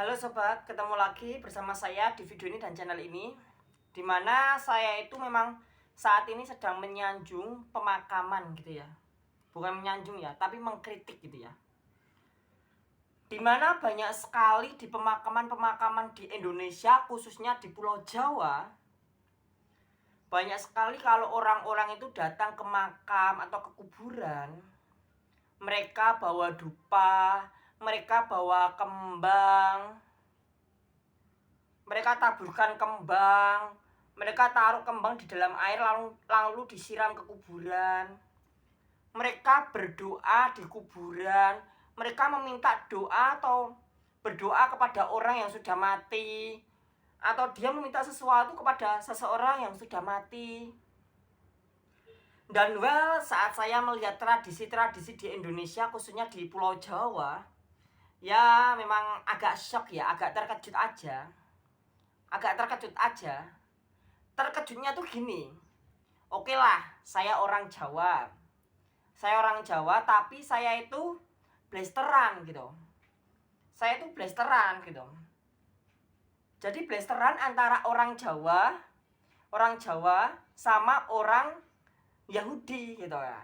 Halo sobat, ketemu lagi bersama saya di video ini dan channel ini, dimana saya itu memang saat ini sedang menyanjung pemakaman gitu ya. Bukan menyanjung ya, tapi mengkritik gitu ya. Dimana banyak sekali di pemakaman-pemakaman di Indonesia, khususnya di Pulau Jawa, banyak sekali kalau orang-orang itu datang ke makam atau ke kuburan, mereka bawa dupa, mereka bawa kembang, mereka taburkan kembang, mereka taruh kembang di dalam air lalu disiram ke kuburan. Mereka berdoa di kuburan, mereka meminta doa atau berdoa kepada orang yang sudah mati, atau dia meminta sesuatu kepada seseorang yang sudah mati. Dan saat saya melihat tradisi-tradisi di Indonesia, khususnya di Pulau Jawa, ya memang agak shock ya, agak terkejut aja. Terkejutnya tuh gini. Oke lah, saya orang Jawa. Saya orang Jawa tapi saya itu blasteran gitu. Saya itu blasteran gitu. Jadi blasteran antara orang Jawa sama orang Yahudi gitu ya.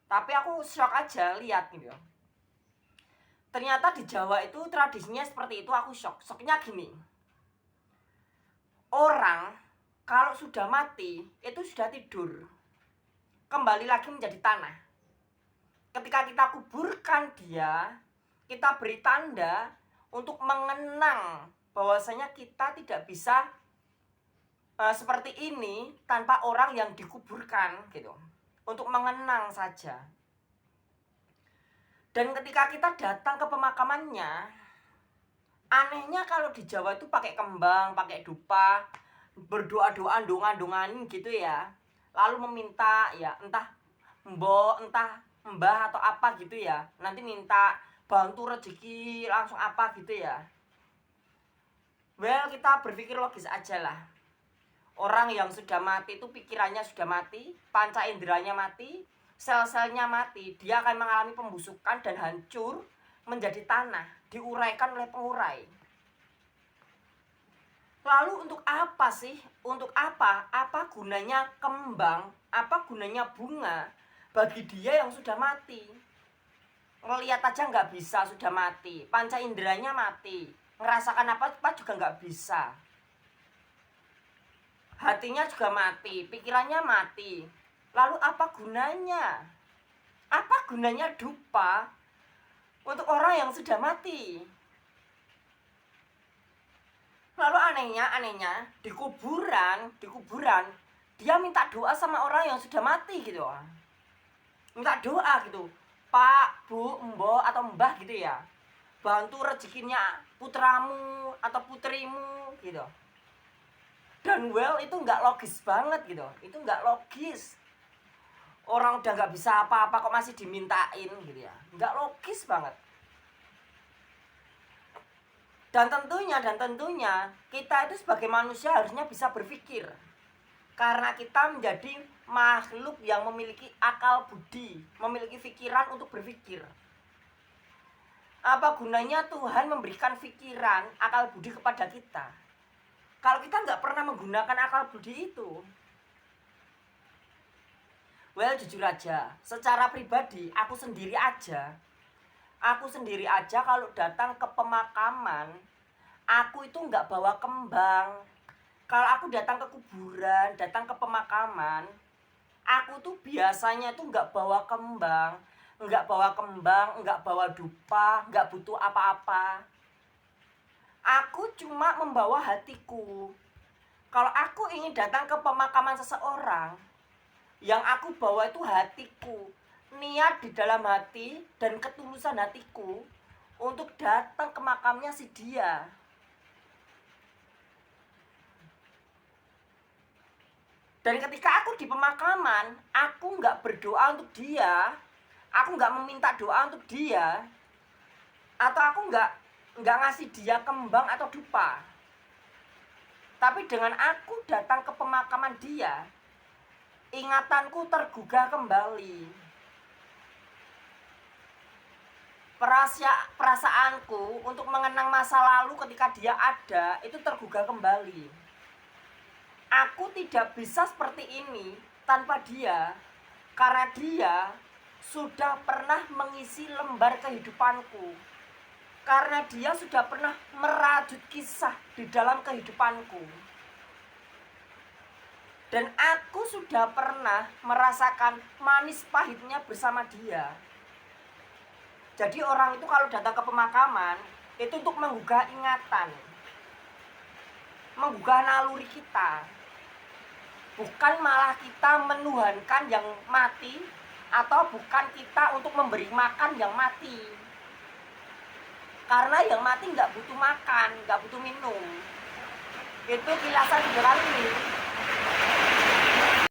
Tapi aku shock aja lihat gitu. Ternyata di Jawa itu tradisinya seperti itu, aku shock. Shocknya gini. Orang kalau sudah mati itu sudah tidur, kembali lagi menjadi tanah. Ketika kita kuburkan dia, kita beri tanda untuk mengenang bahwasanya kita tidak bisa seperti ini tanpa orang yang dikuburkan gitu. Untuk mengenang saja. Dan ketika kita datang ke pemakamannya, anehnya kalau di Jawa itu pakai kembang, pakai dupa, berdoa-doa, dongan-donganin gitu ya. Lalu meminta ya entah mbok, entah mbah atau apa gitu ya. Nanti minta bantu rezeki langsung apa gitu ya. Kita berpikir logis aja lah. Orang yang sudah mati itu pikirannya sudah mati, panca inderanya mati, sel-selnya mati. Dia akan mengalami pembusukan dan hancur menjadi tanah, diuraikan oleh pengurai. Lalu untuk apa sih? Untuk apa? Apa gunanya kembang? Apa gunanya bunga bagi dia yang sudah mati? Ngeliat aja nggak bisa, sudah mati. Panca inderanya mati. Ngerasakan apa juga nggak bisa. Hatinya juga mati, pikirannya mati. Lalu apa gunanya? Apa gunanya dupa untuk orang yang sudah mati? Lalu anehnya di kuburan dia minta doa sama orang yang sudah mati gitu. Minta doa gitu. Pak, Bu, Mbok atau Mbah gitu ya. Bantu rezekinya putramu atau putrimu gitu. Dan itu nggak logis banget gitu. Itu nggak logis. Orang udah nggak bisa apa-apa kok masih dimintain gitu ya. Nggak logis banget. Dan tentunya kita itu sebagai manusia harusnya bisa berpikir. Karena kita menjadi makhluk yang memiliki akal budi, memiliki pikiran untuk berpikir. Apa gunanya Tuhan memberikan pikiran, akal budi kepada kita kalau kita nggak pernah menggunakan akal budi itu? Jujur aja, secara pribadi aku sendiri aja kalau datang ke pemakaman, aku itu nggak bawa kembang. Kalau aku datang ke kuburan, datang ke pemakaman, aku tuh biasanya tuh nggak bawa kembang, nggak bawa dupa, nggak butuh apa-apa. Aku cuma membawa hatiku. Kalau aku ingin datang ke pemakaman seseorang, yang aku bawa itu hatiku, niat di dalam hati dan ketulusan hatiku untuk datang ke makamnya si dia. Dan ketika aku di pemakaman, aku nggak berdoa untuk dia, aku nggak meminta doa untuk dia, atau aku nggak ngasih dia kembang atau dupa. Tapi dengan aku datang ke pemakaman dia, ingatanku tergugah kembali. Perasaanku untuk mengenang masa lalu ketika dia ada itu tergugah kembali. Aku tidak bisa seperti ini tanpa dia, karena dia sudah pernah mengisi lembar kehidupanku, karena dia sudah pernah merajut kisah di dalam kehidupanku, dan aku sudah pernah merasakan manis pahitnya bersama dia. Jadi orang itu kalau datang ke pemakaman itu untuk menggugah ingatan, menggugah naluri kita, bukan malah kita menuhankan yang mati, atau bukan kita untuk memberi makan yang mati. Karena yang mati nggak butuh makan, nggak butuh minum. Itu kilasan sederhana ini.